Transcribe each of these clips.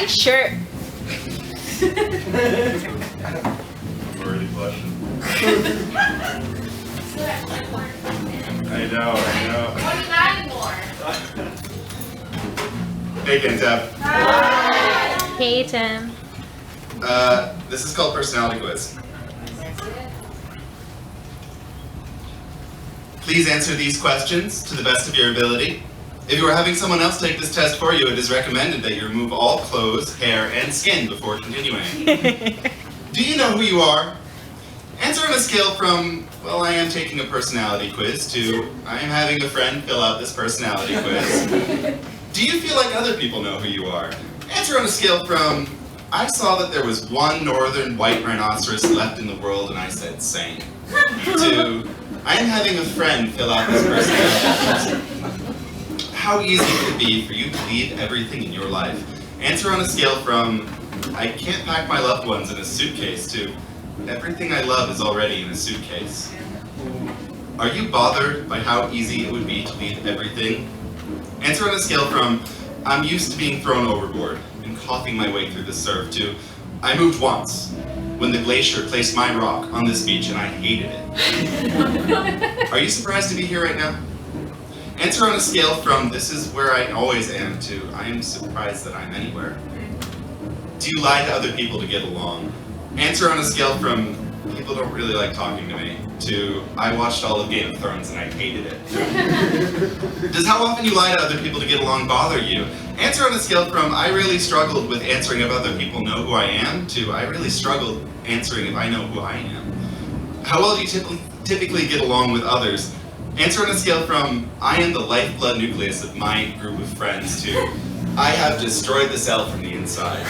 Nice shirt. I'm already blushing. I know. 29 more. Hey, Cantab. Hi. Hey, Tim. This is called Personality Quiz. Please answer these questions to the best of your ability. If you are having someone else take this test for you, it is recommended that you remove all clothes, hair, and skin before continuing. Do you know who you are? Answer on a scale from, well, I am taking a personality quiz, to, I am having a friend fill out this personality quiz. Do you feel like other people know who you are? Answer on a scale from, I saw that there was one northern white rhinoceros left in the world and I said same. To, I am having a friend fill out this personality quiz. How easy would it be for you to leave everything in your life? Answer on a scale from, I can't pack my loved ones in a suitcase, to, everything I love is already in a suitcase. Are you bothered by how easy it would be to leave everything? Answer on a scale from, I'm used to being thrown overboard and coughing my way through the surf, to, I moved once when the glacier placed my rock on this beach and I hated it. Are you surprised to be here right now? Answer on a scale from, this is where I always am, to, I am surprised that I'm anywhere. Do you lie to other people to get along? Answer on a scale from, people don't really like talking to me, to, I watched all of Game of Thrones and I hated it. Does how often you lie to other people to get along bother you? Answer on a scale from, I really struggled with answering if other people know who I am, to, I really struggled answering if I know who I am. How well do you typically get along with others? Answer on a scale from, I am the lifeblood nucleus of my group of friends, to, I have destroyed the cell from the inside.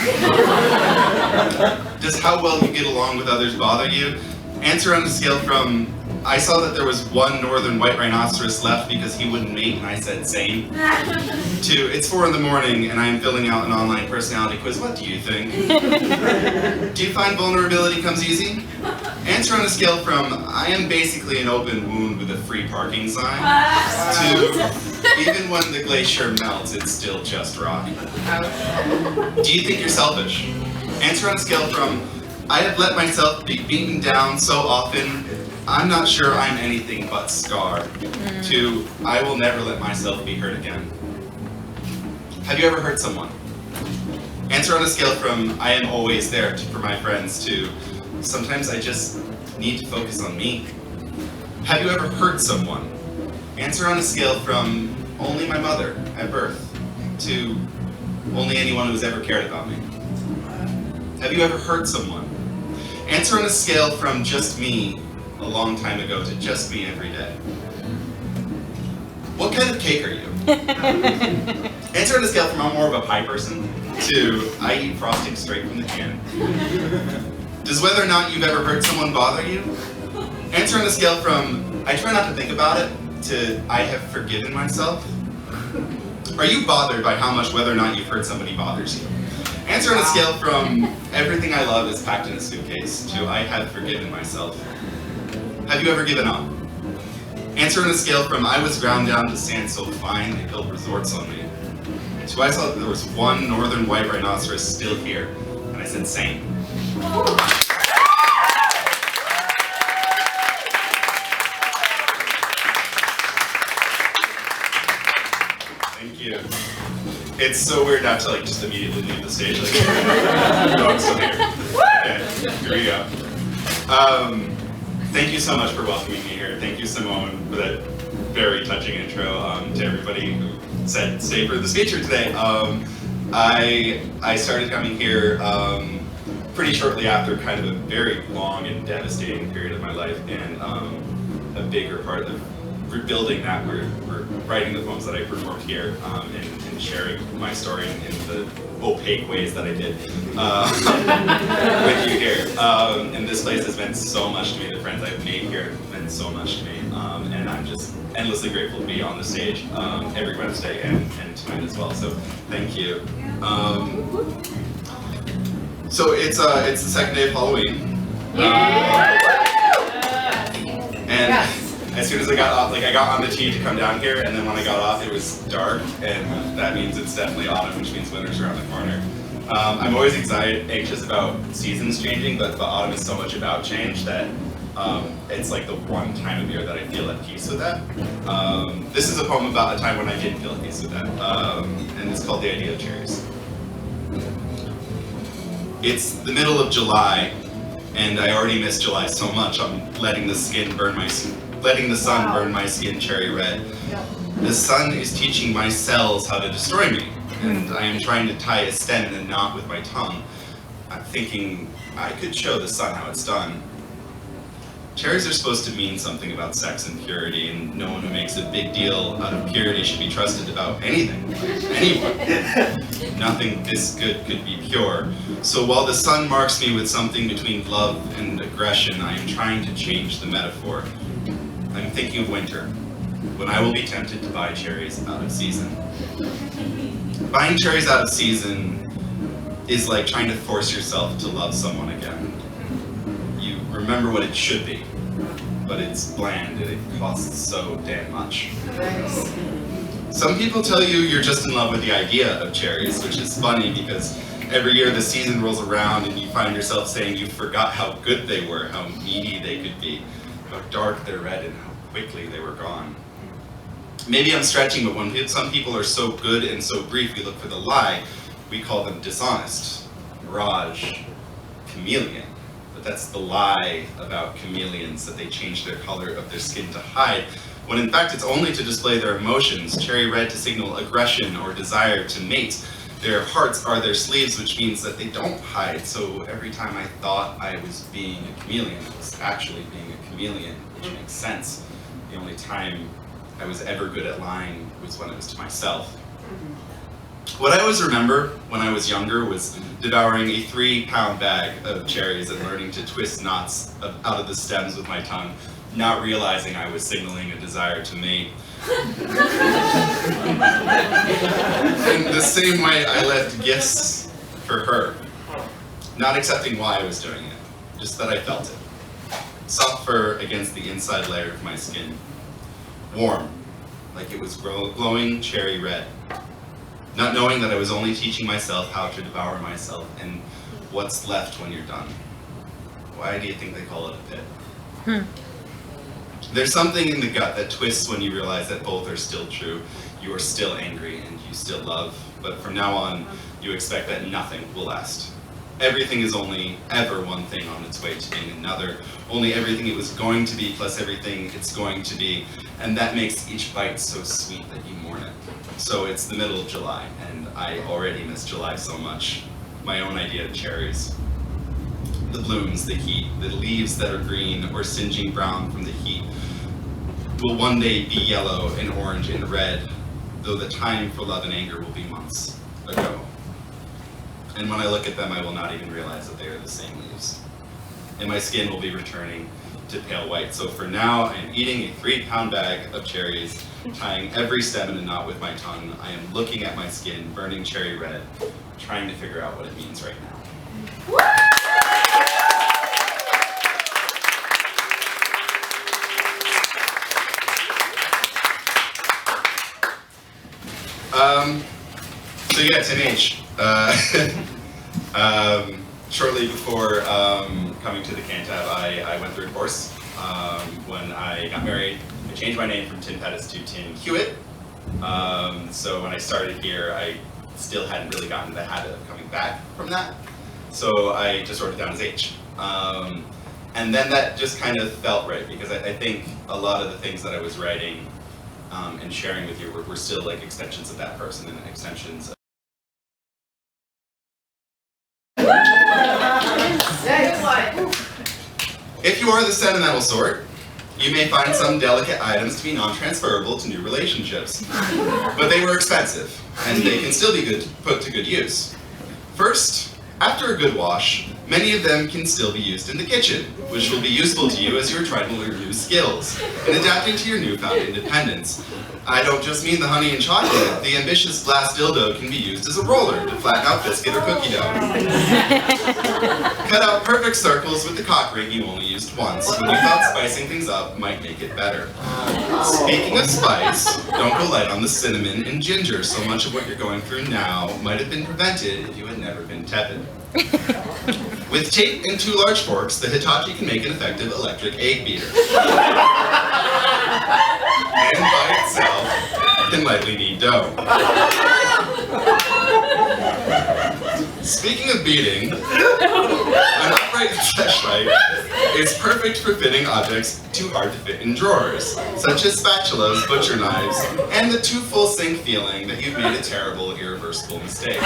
Does how well you get along with others bother you? Answer on a scale from, I saw that there was one northern white rhinoceros left because he wouldn't mate and I said same. To, it's 4 in the morning and I am filling out an online personality quiz, what do you think? Do you find vulnerability comes easy? Answer on a scale from, I am basically an open wound with a free parking sign, to, even when the glacier melts, it's still just rock. Do you think you're selfish? Answer on a scale from, I have let myself be beaten down so often, I'm not sure I'm anything but scar, to, I will never let myself be hurt again. Have you ever hurt someone? Answer on a scale from, I am always there for my friends, to, sometimes I just need to focus on me. Have you ever hurt someone? Answer on a scale from, only my mother at birth, to, only anyone who's ever cared about me. Have you ever hurt someone? Answer on a scale from just me a long time ago to just me every day. What kind of cake are you? Answer on a scale from, I'm more of a pie person, to, I eat frosting straight from the can. Does whether or not you've ever hurt someone bother you? Answer on a scale from, I try not to think about it, to, I have forgiven myself. Are you bothered by how much whether or not you've hurt somebody bothers you? Answer on a scale from, everything I love is packed in a suitcase, to, I have forgiven myself. Have you ever given up? Answer on a scale from, I was ground down to sand so fine they built resorts on me, to, I saw that there was one northern white rhinoceros still here, and I said same. Thank you. It's so weird not to like just immediately leave the stage. Like, no, I'm still here. Okay, here we go. Thank you so much for welcoming me here. Thank you, Simone, for that very touching intro. To everybody who said stay for this feature today. I started coming here pretty shortly after kind of a very long and devastating period of my life, and a bigger part of rebuilding that, we're writing the poems that I performed here, and sharing my story in the opaque ways that I did with you here. And this place has meant so much to me. The friends I've made here have meant so much to me, and I'm just endlessly grateful to be on the stage every Wednesday and tonight as well. So thank you. So it's the second day of Halloween. And as soon as I got off, I got on the T to come down here, and then when I got off, it was dark, and that means it's definitely autumn, which means winter's around the corner. I'm always anxious about seasons changing, but the autumn is so much about change that it's like the one time of year that I feel at peace with that. This is a poem about a time when I didn't feel at peace with that, and it's called The Idea of Cherries. It's the middle of July, and I already miss July so much. I'm letting the sun burn my skin cherry red. The sun is teaching my cells how to destroy me, and I am trying to tie a stem in a knot with my tongue. I'm thinking I could show the sun how it's done. Cherries are supposed to mean something about sex and purity, and no one who makes a big deal out of purity should be trusted about anything, anyone. Nothing this good could be pure. So while the sun marks me with something between love and aggression, I am trying to change the metaphor. I'm thinking of winter, when I will be tempted to buy cherries out of season. Buying cherries out of season is like trying to force yourself to love someone again. You remember what it should be, but it's bland and it costs so damn much. Some people tell you you're just in love with the idea of cherries, which is funny because every year the season rolls around and you find yourself saying you forgot how good they were, how meaty they could be, how dark they're red, and how quickly they were gone. Maybe I'm stretching, but when some people are so good and so brief, we look for the lie. We call them dishonest, mirage, chameleon. But that's the lie about chameleons, that they change their color of their skin to hide, when in fact it's only to display their emotions, cherry red to signal aggression or desire to mate. Their hearts are their sleeves, which means that they don't hide. So every time I thought I was being a chameleon, I was actually being a chameleon, which makes sense. The only time I was ever good at lying was when it was to myself. What I always remember when I was younger was devouring a 3-pound bag of cherries and learning to twist knots out of the stems with my tongue, not realizing I was signaling a desire to mate. In the same way, I left gifts for her, not accepting why I was doing it, just that I felt it. Soft fur against the inside layer of my skin. Warm, like it was glowing cherry red. Not knowing that I was only teaching myself how to devour myself and what's left when you're done. Why do you think they call it a pit? There's something in the gut that twists when you realize that both are still true. You are still angry and you still love, but from now on, you expect that nothing will last. Everything is only ever one thing on its way to being another. Only everything it was going to be plus everything it's going to be. And that makes each bite so sweet that you mourn it. So it's the middle of July, and I already miss July so much. My own idea of cherries. The blooms, the heat, the leaves that are green or singeing brown from the heat will one day be yellow and orange and red, though the time for love and anger will be months ago. And when I look at them, I will not even realize that they are the same leaves. And my skin will be returning to pale white. So for now, I am eating a 3-pound bag of cherries, tying every stem in a knot with my tongue. I am looking at my skin, burning cherry red, trying to figure out what it means right now. So yeah, 10H. Shortly before coming to the Cantab, I went through a course. When I got married, I changed my name from Tin Pettis to Tin Hewitt. So when I started here, I still hadn't really gotten the habit of coming back from that. So I just wrote it down as H. And then that just kind of felt right, because I think a lot of the things that I was writing and sharing with you were still like extensions of that person and extensions of If you are the sentimental sort, you may find some delicate items to be non-transferable to new relationships. But they were expensive, and they can still be put to good use. First, after a good wash, many of them can still be used in the kitchen, which will be useful to you as you are trying to learn new skills and adapting to your newfound independence. I don't just mean the honey and chocolate. The ambitious glass dildo can be used as a roller to flatten out biscuit or cookie dough. Cut out perfect circles with the cock ring you only used once, when you thought spicing things up might make it better. Speaking of spice, don't go light on the cinnamon and ginger. So much of what you're going through now might have been prevented if you had never never been tepid. With tape and 2 large forks, the Hitachi can make an effective electric egg beater. And by itself, can lightly knead dough. Speaking of beating, an upright flashlight is perfect for fitting objects too hard to fit in drawers, such as spatulas, butcher knives, and the too full sink feeling that you've made a terrible, irreversible mistake.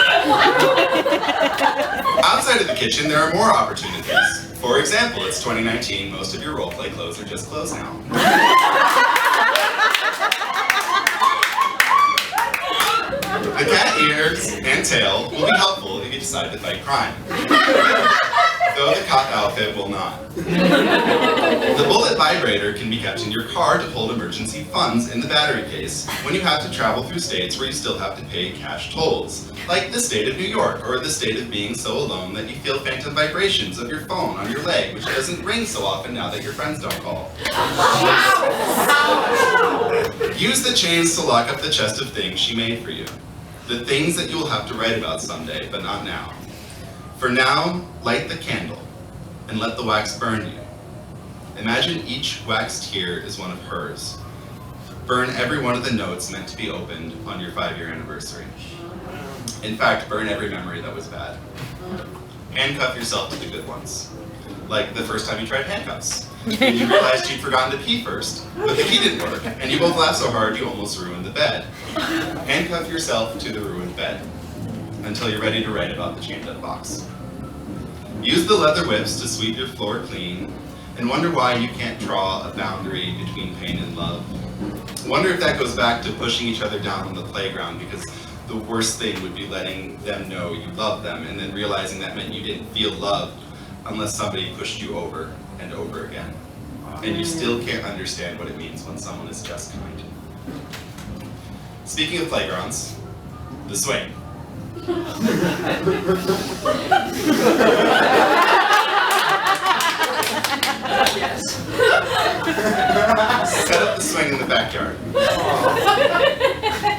Outside of the kitchen, there are more opportunities. For example, it's 2019, most of your roleplay clothes are just clothes now. The cat ears and tail will be helpful if you decide to fight crime. Though the cop outfit will not. The bullet vibrator can be kept in your car to hold emergency funds in the battery case when you have to travel through states where you still have to pay cash tolls, like the state of New York, or the state of being so alone that you feel phantom vibrations of your phone on your leg, which doesn't ring so often now that your friends don't call. Use the chains to lock up the chest of things she made for you. The things that you will have to write about someday, but not now. For now, light the candle and let the wax burn you. Imagine each waxed tear is one of hers. Burn every one of the notes meant to be opened on your 5-year anniversary. In fact, burn every memory that was bad. Handcuff yourself to the good ones. Like the first time you tried handcuffs. And you realized you'd forgotten to pee first, but the key didn't work, and you both laughed so hard you almost ruined the bed. Handcuff yourself to the ruined bed until you're ready to write about the chained up box. Use the leather whips to sweep your floor clean, and wonder why you can't draw a boundary between pain and love. Wonder if that goes back to pushing each other down on the playground, because the worst thing would be letting them know you love them, and then realizing that meant you didn't feel loved unless somebody pushed you over and over again. And you still can't understand what it means when someone is just kind. Speaking of playgrounds, the swing. Set up the swing in the backyard.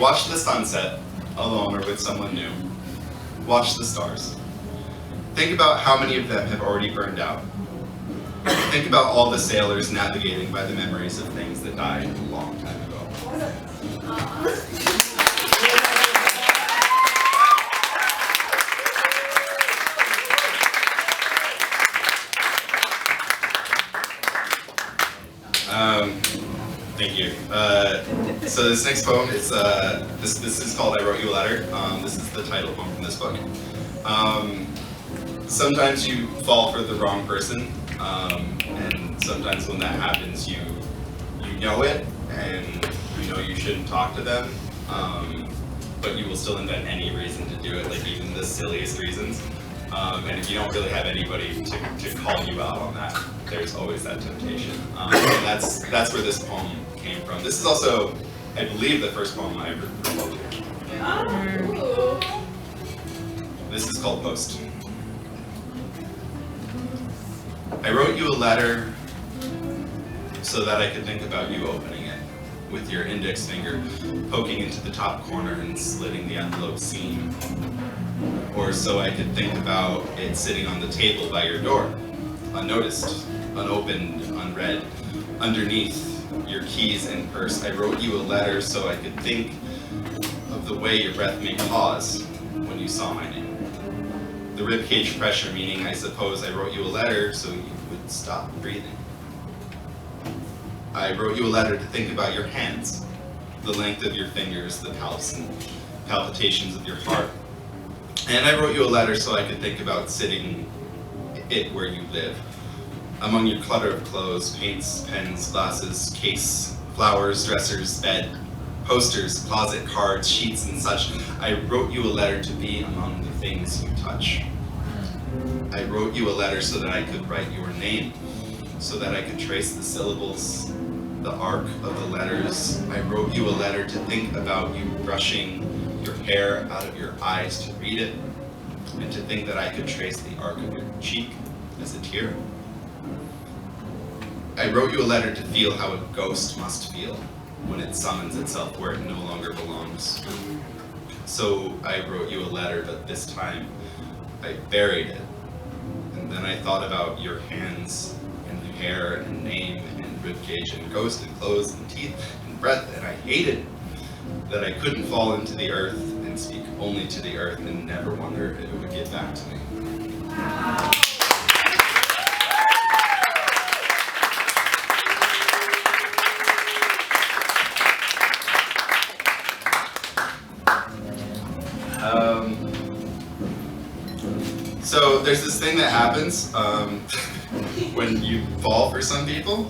Watch the sunset, alone or with someone new. Watch the stars. Think about how many of them have already burned out. Think about all the sailors navigating by the memories of things that died a long time ago. Thank you. So this next poem is this is called "I Wrote You a Letter." This is the title poem from this book. Sometimes you fall for the wrong person, and sometimes when that happens, you know it, and you know you shouldn't talk to them, but you will still invent any reason to do it, like even the silliest reasons. And if you don't really have anybody to call you out on that, there's always that temptation. And that's where this poem came from. This is also, I believe, the first poem I ever wrote. This is called Post. I wrote you a letter so that I could think about you opening it, with your index finger poking into the top corner and slitting the envelope seam. Or so I could think about it sitting on the table by your door, unnoticed, unopened, unread. Underneath your keys and purse, I wrote you a letter so I could think of the way your breath made pause when you saw my name. The ribcage pressure, meaning I suppose I wrote you a letter so you would stop breathing. I wrote you a letter to think about your hands, the length of your fingers, the pulse and palpitations of your heart. And I wrote you a letter so I could think about sitting it where you live, among your clutter of clothes, paints, pens, glasses, case, flowers, dressers, bed, posters, closet, cards, sheets, and such. I wrote you a letter to be among the things you touch. I wrote you a letter so that I could write your name, so that I could trace the syllables, the arc of the letters. I wrote you a letter to think about you brushing your hair out of your eyes to read it, and to think that I could trace the arc of your cheek as a tear. I wrote you a letter to feel how a ghost must feel when it summons itself where it no longer belongs. So I wrote you a letter, but this time I buried it. And then I thought about your hands and hair and name and ribcage and ghost and clothes and teeth and breath, and I hated that I couldn't fall into the earth and speak only to the earth and never wonder if it would get back to me. Wow. So there's this thing that happens when you fall for some people,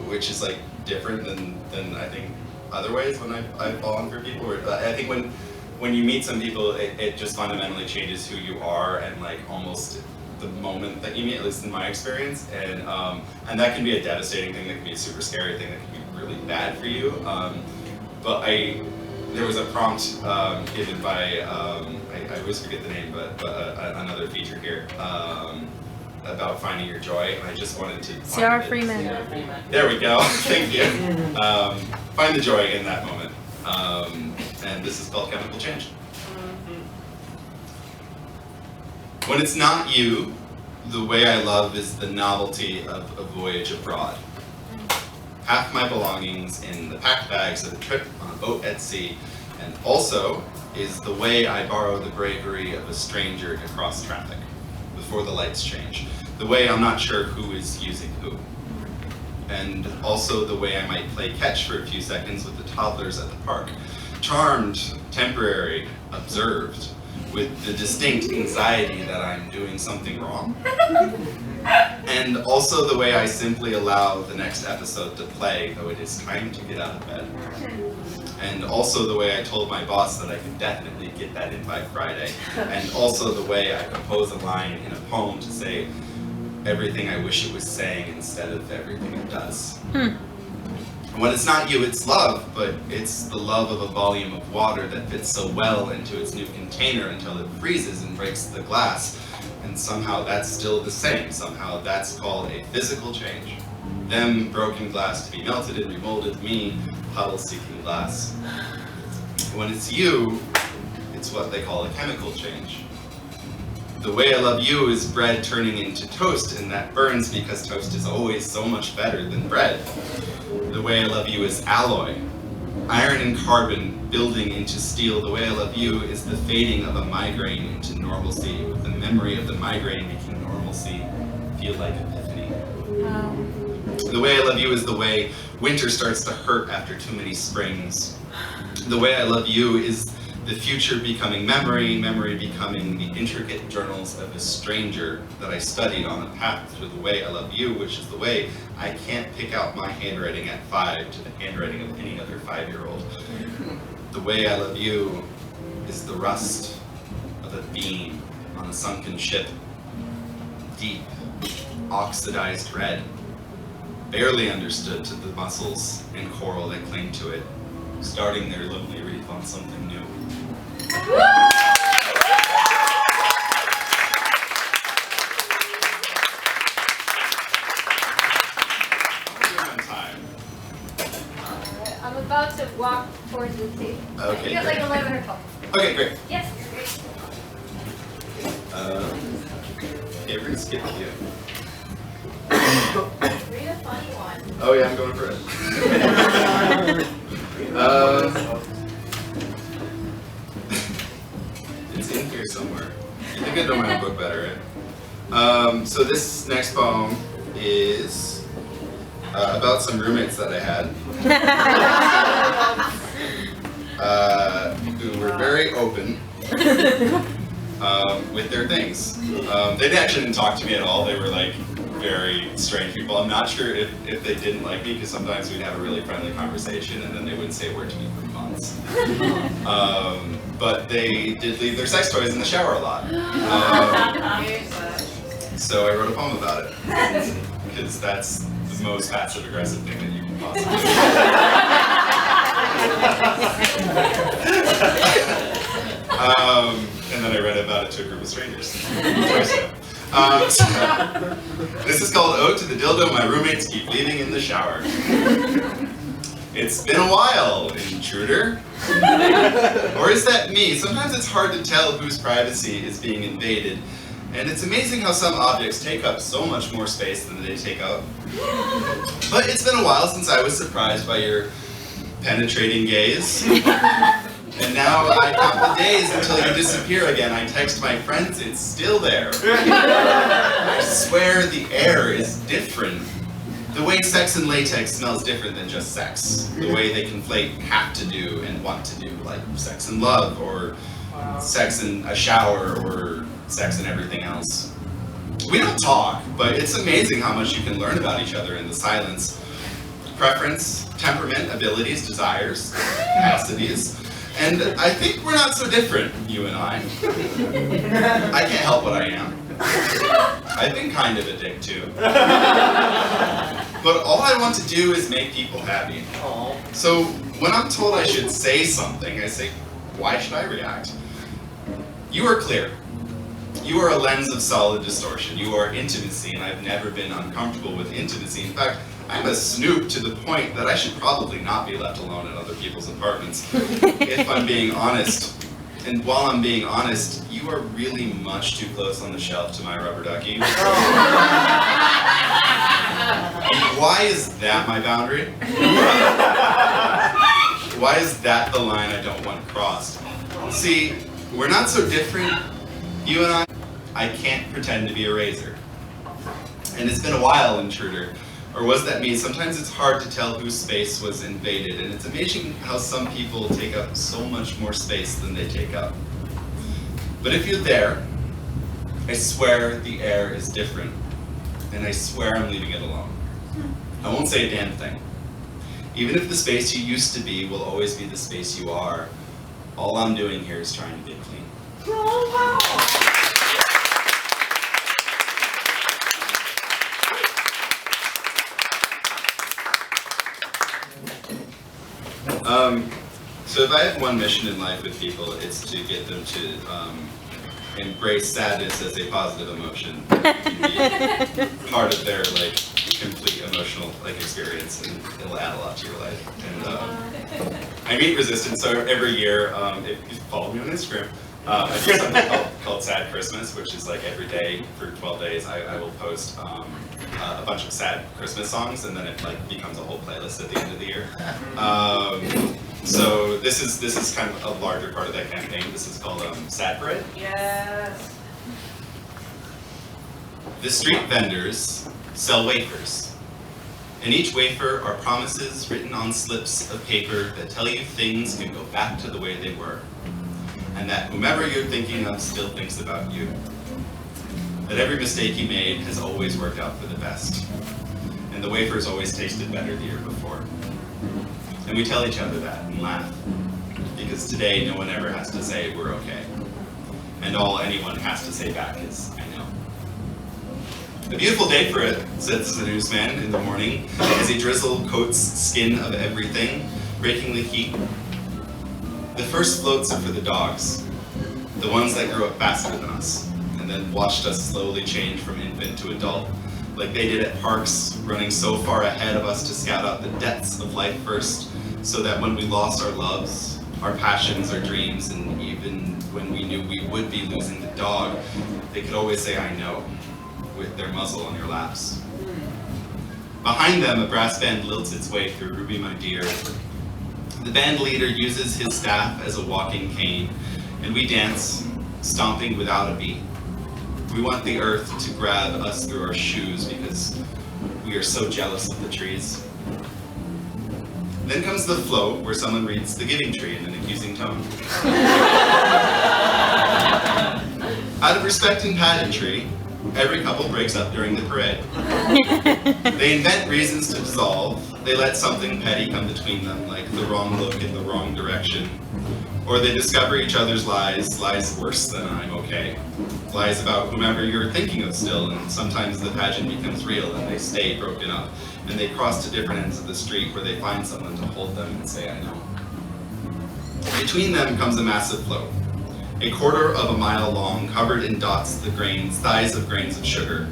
which is like different than I think other ways when I've fallen for people. I think when you meet some people, it just fundamentally changes who you are, and like almost the moment that you meet, at least in my experience, and that can be a devastating thing, that can be a super scary thing, that can be really bad for you. But there was a prompt given by, I always forget the name, but another feature here, about finding your joy, and I just wanted to Sarah Freeman. There we go, thank you. Find the joy in that moment. And this is called chemical change. When it's not you, the way I love is the novelty of a voyage abroad. Half my belongings in the packed bags of a trip on a boat at sea, and also is the way I borrow the bravery of a stranger to cross traffic before the lights change. The way I'm not sure who is using who. And also the way I might play catch for a few seconds with the toddlers at the park. Charmed, temporary, observed, with the distinct anxiety that I'm doing something wrong. And also the way I simply allow the next episode to play, though it is time to get out of bed. And also the way I told my boss that I could definitely get that in by Friday. And also the way I compose a line in a poem to say everything I wish it was saying instead of everything it does. When it's not you, it's love, but it's the love of a volume of water that fits so well into its new container until it freezes and breaks the glass. And somehow that's still the same. Somehow that's called a physical change. Them broken glass to be melted and remolded, me puddle seeking glass. When it's you, it's what they call a chemical change. The way I love you is bread turning into toast, and that burns because toast is always so much better than bread. The way I love you is alloy. Iron and carbon building into steel. The way I love you is the fading of a migraine into normalcy, with the memory of the migraine making normalcy feel like epiphany. Wow. The way I love you is the way winter starts to hurt after too many springs. The way I love you is the future becoming memory, memory becoming the intricate journals of a stranger that I studied on a path to the way I love you, which is the way I can't pick out my handwriting at 5 to the handwriting of any other 5-year-old. The way I love you is the rust of a beam on a sunken ship, deep, oxidized red, barely understood to the muscles and coral that cling to it, starting their lonely reef on something new. I'm about to walk towards the table. Okay, You got like great. 11 or 12. Okay, great. Yes, you're great. Okay, we're gonna skip you. Read a funny one. Oh yeah, I'm going for it. It's in here somewhere. I think I know my own book better, right? So this next poem is about some roommates that I had. Who were very open with their things. They actually didn't talk to me at all. They were like very strange people. I'm not sure if they didn't like me, because sometimes we'd have a really friendly conversation and then they wouldn't say a word to me for months. But they did leave their sex toys in the shower a lot. So I wrote a poem about it, because that's the most passive aggressive thing that you can possibly do. And then I read about it to a group of strangers. So, this is called Ode to the Dildo My Roommates Keep Leaving in the Shower. It's been a while, intruder. Or is that me? Sometimes it's hard to tell whose privacy is being invaded. And it's amazing how some objects take up so much more space than they take up. But it's been a while since I was surprised by your penetrating gaze. And now I count the days until you disappear again. I text my friends, it's still there. I swear the air is different. The way sex and latex smells different than just sex. The way they conflate have to do and want to do, like sex and love, or sex in a shower, or sex and everything else. We don't talk, but it's amazing how much you can learn about each other in the silence. Preference, temperament, abilities, desires, capacities. And I think we're not so different, you and I. I can't help what I am. I've been kind of a dick too. But all I want to do is make people happy. So when I'm told I should say something, I say, why should I react? You are clear. You are a lens of solid distortion. You are intimacy, and I've never been uncomfortable with intimacy. In fact, I'm a snoop to the point that I should probably not be left alone in other people's apartments, if I'm being honest. And while I'm being honest, you are really much too close on the shelf to my rubber ducky. Why is that my boundary? Why is that the line I don't want crossed? See, we're not so different, you and I. I can't pretend to be a razor. And it's been a while, intruder. Or was that me? Sometimes it's hard to tell whose space was invaded, and it's amazing how some people take up so much more space than they take up. But if you're there, I swear the air is different, and I swear I'm leaving it alone. I won't say a damn thing. Even if the space you used to be will always be the space you are, all I'm doing here is trying to get clean. So if I have one mission in life with people, it's to get them to embrace sadness as a positive emotion and be part of their complete emotional experience, and it'll add a lot to your life. And I meet resistance every year. If you follow me on Instagram, I do something called Sad Christmas, which is every day for 12 days I will post a bunch of sad Christmas songs, and then it becomes a whole playlist at the end of the year. So this is kind of a larger part of that campaign. This is called Sad Parade. Yes. The street vendors sell wafers. In each wafer are promises written on slips of paper that tell you things can go back to the way they were, and that whomever you're thinking of still thinks about you. That every mistake you made has always worked out for the best, and the wafers always tasted better the year before. And we tell each other that and laugh, because today no one ever has to say we're okay, and all anyone has to say back is, I know. A beautiful day for it, says the newsman in the morning, as he drizzle coats skin of everything, breaking the heat. The first floats are for the dogs, the ones that grew up faster than us, and then watched us slowly change from infant to adult, like they did at parks, running so far ahead of us to scout out the depths of life first, so that when we lost our loves, our passions, our dreams, and even when we knew we would be losing the dog, they could always say, I know, with their muzzle on your laps. Behind them, a brass band lilts its way through Ruby My Dear. The band leader uses his staff as a walking cane, and we dance, stomping without a beat. We want the earth to grab us through our shoes because we are so jealous of the trees. Then comes the float where someone reads The Giving Tree in an accusing tone. Out of respect and pageantry, every couple breaks up during the parade. They invent reasons to dissolve. They let something petty come between them, like the wrong look in the wrong direction. Or they discover each other's lies worse than I'm okay. Lies about whomever you're thinking of still, and sometimes the pageant becomes real and they stay broken up. And they cross to different ends of the street where they find someone to hold them and say, I know. Between them comes a massive float, a quarter of a mile long, covered in dots, thighs of grains of sugar.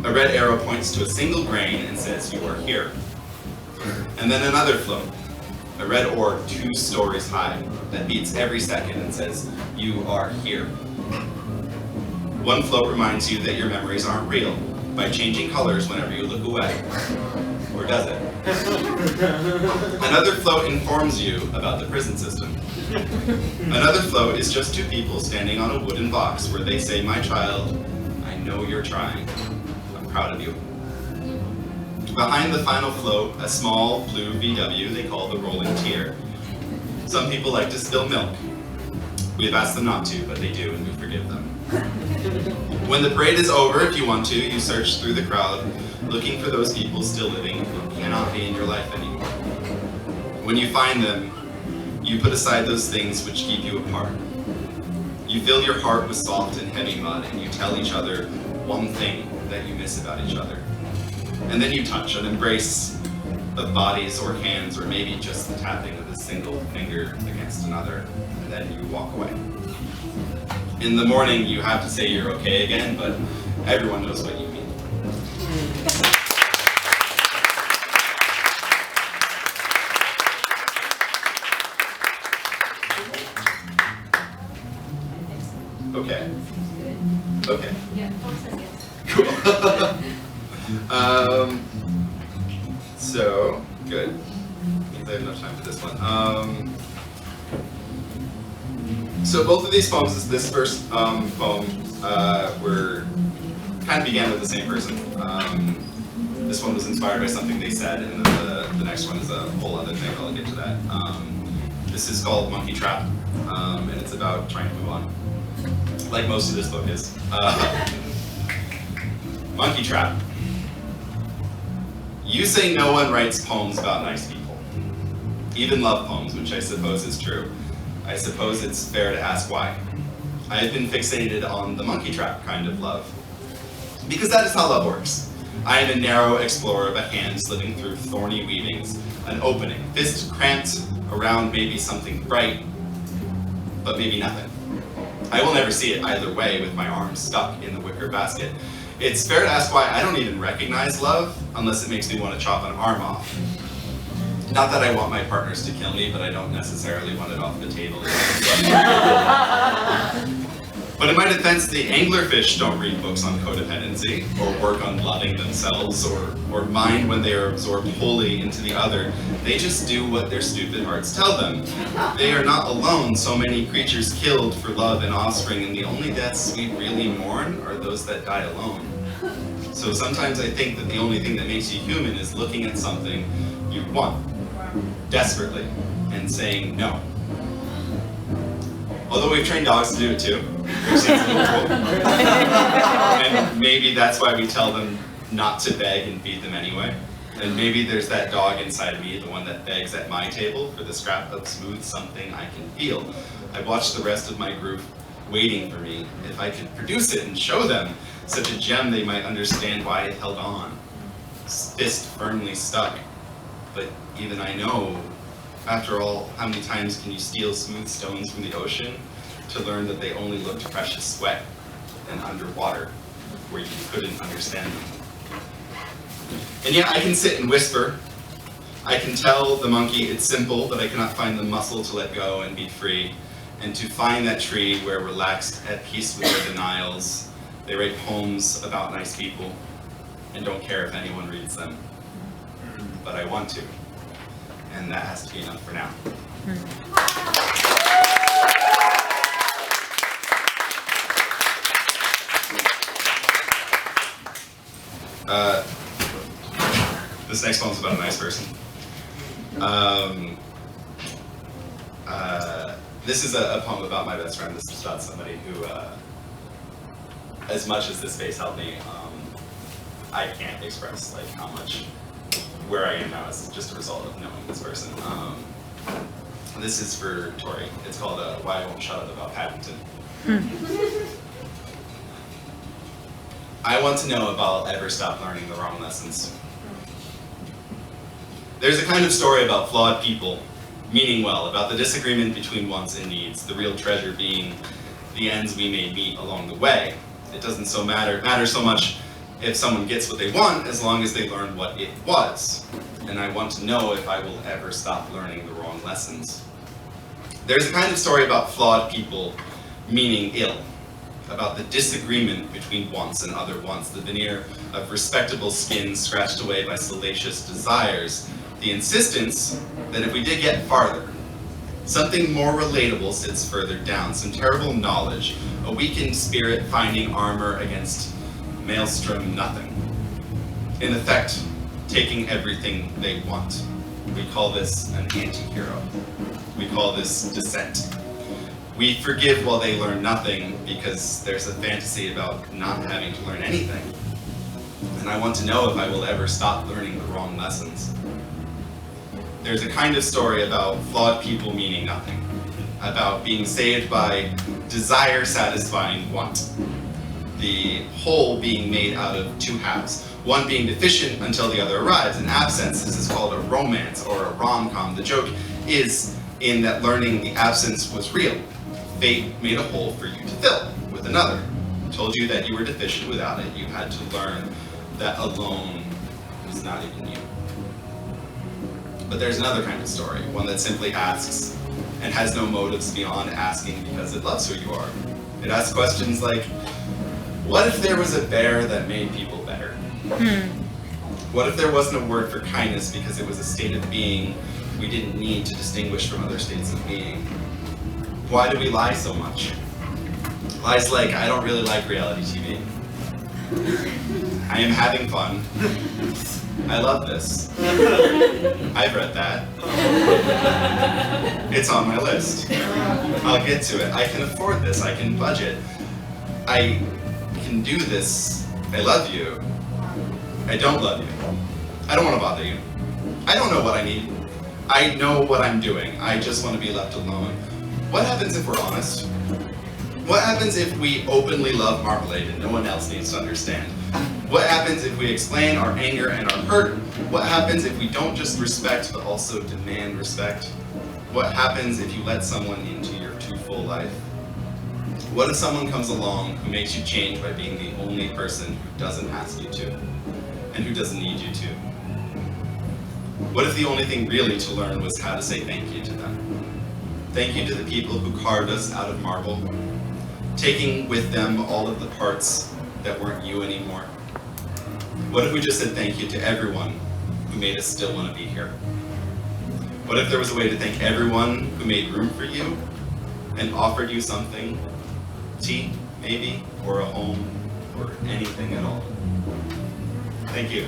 A red arrow points to a single grain and says, you are here. And then another float, a red orb 2 stories high that beats every second and says, "You are here." One float reminds you that your memories aren't real by changing colors whenever you look away. Or does it? Another float informs you about the prison system. Another float is just 2 people standing on a wooden box where they say, "My child, I know you're trying. I'm proud of you." Behind the final float, a small blue VW they call the rolling tier. Some people like to spill milk. We've asked them not to, but they do, and we forgive them. When the parade is over, if you want to, you search through the crowd, looking for those people still living who cannot be in your life anymore. When you find them, you put aside those things which keep you apart. You fill your heart with soft and heavy mud, and you tell each other one thing that you miss about each other. And then you touch an embrace of bodies or hands, or maybe just the tapping of a single finger against another, and then you walk away. In the morning, you have to say you're okay again, but everyone knows what you mean. Okay. Okay. Yeah, 4 seconds. Cool. So, good. Means I have enough time for this one. So both of these poems, this first poem, were kind of began with the same person. This one was inspired by something they said, and then the next one is a whole other thing. I'll get to that. This is called Monkey Trap, and it's about trying to move on, like most of this book is. Monkey Trap. You say no one writes poems about nice people, even love poems, which I suppose is true. I suppose it's fair to ask why. I have been fixated on the monkey trap kind of love, because that is how love works. I am a narrow explorer of a hand slipping through thorny weavings, an opening, fist cramped around maybe something bright, but maybe nothing. I will never see it either way with my arms stuck in the wicker basket. It's fair to ask why I don't even recognize love unless it makes me want to chop an arm off. Not that I want my partners to kill me, but I don't necessarily want it off the table. But in my defense, the anglerfish don't read books on codependency, or work on loving themselves, or mind when they are absorbed wholly into the other. They just do what their stupid hearts tell them. They are not alone, so many creatures killed for love and offspring, and the only deaths we really mourn are those that die alone. So sometimes I think that the only thing that makes you human is looking at something you want, desperately, and saying no. Although we've trained dogs to do it too, which seems a little cool. And maybe that's why we tell them not to beg and feed them anyway. And maybe there's that dog inside of me, the one that begs at my table for the scrap of smooth something I can feel. I watch the rest of my group waiting for me. If I could produce it and show them such a gem, they might understand why it held on, fist firmly stuck. But even I know, after all, how many times can you steal smooth stones from the ocean to learn that they only looked precious sweat and underwater, where you couldn't understand them? And yet I can sit and whisper. I can tell the monkey it's simple, but I cannot find the muscle to let go and be free, and to find that tree where relaxed, at peace with their denials, they write poems about nice people and don't care if anyone reads them. But I want to. And that has to be enough for now. This next poem's about a nice person. This is a poem about my best friend. This is about somebody who, as much as this space helped me, I can't express like how much where I am now is just a result of knowing this person. This is for Tori. It's called Why I Won't Shut Up About Paddington. I want to know if I'll ever stop learning the wrong lessons. There's a kind of story about flawed people, meaning well, about the disagreement between wants and needs, the real treasure being the ends we may meet along the way. It doesn't matter so much if someone gets what they want, as long as they learn what it was. and I want to know if I will ever stop learning the wrong lessons. There's a kind of story about flawed people meaning ill, about the disagreement between wants and other wants, the veneer of respectable skin scratched away by salacious desires, the insistence that if we did get farther, something more relatable sits further down, some terrible knowledge, a weakened spirit finding armor against maelstrom nothing. In effect, taking everything they want. We call this an anti-hero. We call this dissent. We forgive while they learn nothing because there's a fantasy about not having to learn anything. And I want to know if I will ever stop learning the wrong lessons. There's a kind of story about flawed people meaning nothing, about being saved by desire satisfying want. The whole being made out of two halves, one being deficient until the other arrives. In absence, this is called a romance or a rom-com. The joke is in that learning the absence was real. Fate made a hole for you to fill with another. Told you that you were deficient without it. You had to learn that alone was not even you. But there's another kind of story, one that simply asks and has no motives beyond asking because it loves who you are. It asks questions like, what if there was a bear that made people better? What if there wasn't a word for kindness because it was a state of being we didn't need to distinguish from other states of being? Why do we lie so much? Lies like, I don't really like reality TV. I am having fun. I love this. I've read that. It's on my list. I'll get to it. I can afford this. I can budget. I can do this. I love you. I don't love you. I don't want to bother you. I don't know what I need. I know what I'm doing. I just want to be left alone. What happens if we're honest? What happens if we openly love marmalade and no one else needs to understand? What happens if we explain our anger and our hurt? What happens if we don't just respect but also demand respect? What happens if you let someone into your too full life? What if someone comes along who makes you change by being the only person who doesn't ask you to and who doesn't need you to? What if the only thing really to learn was how to say thank you to them? Thank you to the people who carved us out of marble, taking with them all of the parts that weren't you anymore. What if we just said thank you to everyone who made us still want to be here? What if there was a way to thank everyone who made room for you and offered you something? Tea, maybe, or a home, or anything at all. Thank you.